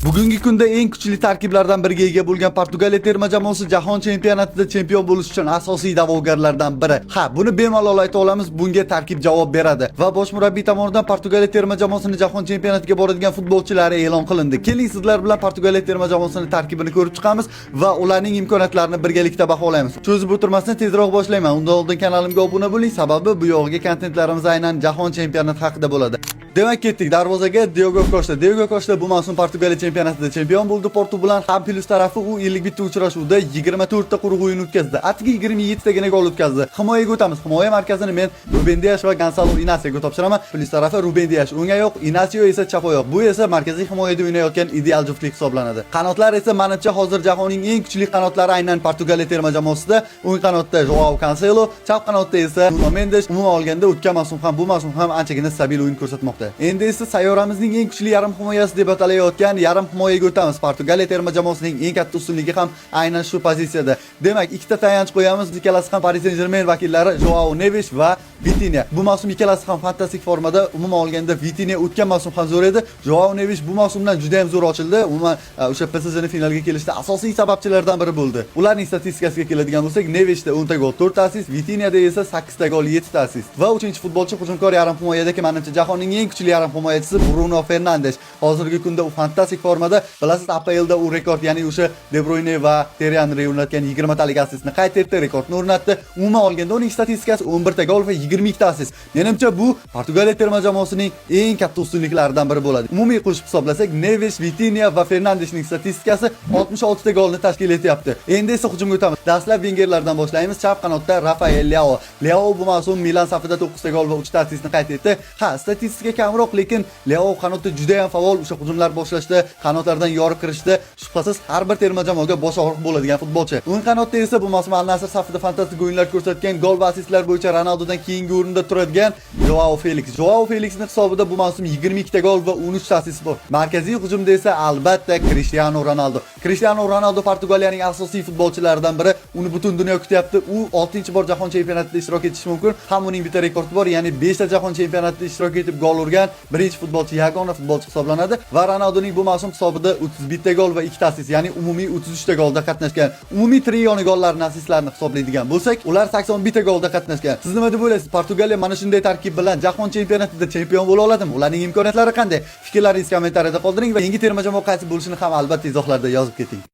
Bugungi kunda eng kuchli tarkiblardan biriga ega bo'lgan Portugaliya terma jamoasi jahon chempionatida chempion bo'lish uchun asosiy da'vogarlardan biri. Ha, buni bemalol ayta olamiz, bunga tarkib javob beradi. Va bosh murabbiy tomonidan Portugaliya terma jamoasini jahon chempionatiga boradigan futbolchilari e'lon qilindi. Keling sizlar bilan Portugaliya terma jamoasining tarkibini ko'rib chiqamiz va ularning imkoniyatlarini birgalikda baholaymiz. Cho'zib o'tirmasdan tezroq boshlayman. Undan oldin kanalimga obuna bo'ling, sababi bu yog'iga kontentlarimiz aynan jahon chempionati haqida bo'ladi. Demak ketdik darvozaga. Diogo Costa bu mavsum Portugaliya chempionatida chempion bo'ldi. Portu bilan ham plus tarafi u 51 ta uchrashuvda 24 ta quruq o'yin o'tkazdi. Atigi 27 tagina gol o'tkazdi. Himoyaga o'tamiz. Himoya markazini men Ruben Dias va Gonzalo Inasioga topshiraman. Plus tarafi Ruben Dias o'ng oyoq, Inacio esa chap oyoq. Bu esa markaziy himoyada o'ynayotgan ideal juftlik hisoblanadi. Qanotlar esa menimcha hozir jahonning eng kuchli qanotlari aynan Portugaliya terma jamoasida. O'ng qanotda Joao Cancelo, chap qanotda esa Nuno Mendes. Umuman olganda o'tgan mavsum ham bu mavsum ham anchagina stabil o'yin ko'rsatmoqda. Endi esa sayyoramizning eng kuchli yarim himoyasi deb atalayotgan yarim himoyaga o'tamiz. Portugaliya terma jamoasining eng katta ustunligi ham aynan shu pozitsiyada. Demak, ikkita tayanch qo'yamiz. Ikkalasi ham Paris Saint-Germain vakillari Joao Neves va Vitinha. Bu mavsum ikkalasi ham fantastik formada. Umuman olganda Vitinha o'tgan mavsum ham zo'r edi. Joao Neves bu mavsumdan juda ham zo'r ochildi. Umuman o'sha PSJning finalga kelishda asosiy sababchilardan biri bo'ldi. Ularning statistikasiga keladigan bo'lsak, Nevesda 10 ta gol, 4 ta assist, Vitinhada esa 8 ta gol, 7 ta assist. Va 3-futbolchi hujumkor yarim himoyadagi menimcha jahonning eng kuchli yarim himoyachisi Bruno Fernandes. Hozirgi kunda u fantastik formada. Bilasiz, APLda u rekord, ya'ni o'sha De Bruyne va Thierry Henry o'rnatgan 20 talik assistni qayd etdi, rekordni o'rnatdi. Umuman olganda uning statistikasi 11 ta gol va 22 ta assist. Menimcha bu Portugaliya terma jamoasining eng katta ustunliklaridan biri bo'ladi. Umumiy qo'shib hisoblasak, Neves, Vitinha va Fernandesning statistikasi 66 ta golni tashkil etyapti. Endi esa hujumga o'tamiz. Dastlab vengerlardan boshlaymiz. Chap qanotda Rafael Leao. Leao bu mavsum Milan safida 9 ta gol va 3 ta assistni qayd etdi. Ha, statistika kamroq, lekin Leao qanotda juda ham faol, o'sha hujumlar boshlashda, qanotlardan yorib kirishda shubhasiz har bir terma jamoaga bosh og'riq bo'ladigan futbolchi. O'ng qanotda esa bu mavsum Al Nassr safida fantastik o'yinlar ko'rsatgan, gol va assistlar bo'yicha Ronaldodan keyingi o'rinda turadigan Joao Felix. Joao Felixning hisobida bu mavsum 22 ta gol va 13 ta assist bor. Markaziy hujumda esa albatta Cristiano Ronaldo. Cristiano Ronaldo Portugaliyaning asosiy futbolchilaridan biri. Uni butun dunyo kutyapti. U 6-bor jahon chempionatida ishtirok etishi mumkin. Ham uning bitta rekordi bor, ya'ni 5 ta jahon chempionatida ishtirok etib gol urgan birinchi futbolchi, yagona futbolchi hisoblanadi. Va Ronaldoning bu mavsum hisobida 31 ta gol va 2 ta assist, ya'ni umumiy 33 ta golda qatnashgan. Umumiy triyoni gollarni, assistlarni hisoblaydigan bo'lsak, ular 81 ta golda qatnashgan. Siz nima deb o'ylaysiz? Portugaliya mana shunday tarkib bilan jahon chempionatida chempion bo'la oladimi? Ularning imkoniyatlari qanday? Fikrlaringizni kommentariyada qoldiring va yangi terma jamoa qaysi bo'lishini ham albatta izohlarda yozib keting.